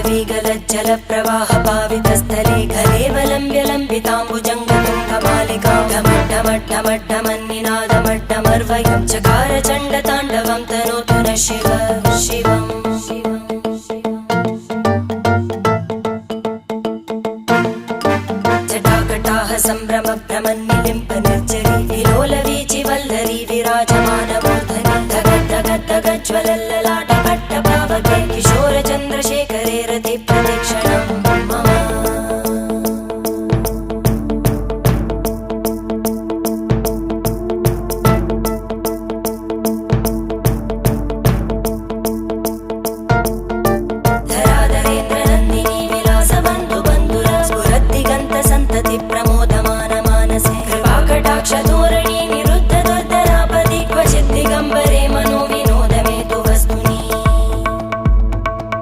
जलप्रवाह पावितस्थले खलेवलम्ब्य लम्बिताम्बुजङ्गतुङ्गमालिकां ढमड्ढमड्ढमड्ढमन्निनादमड्ढमर्वयं चकार चण्डताण्डवं तनोतु नः शिव शिवम् जटाकटाः सम्भ्रमभ्रमन्निलिम्प निर्जरी विलोलवीचि वल्लरी विराजमानमूर्धनि धगद्धगद्धगज्ज्वलल्ललाटकट्टपावके किशोरचन्द्रशेखरे रति प्रदक्षिणं मम धराधरेन्द्रनन्दिनी विलासबन्धु बन्धुर स्फुरद्दिगन्त सन्तति प्रमोदमान मानसे कृपाकटाक्षतो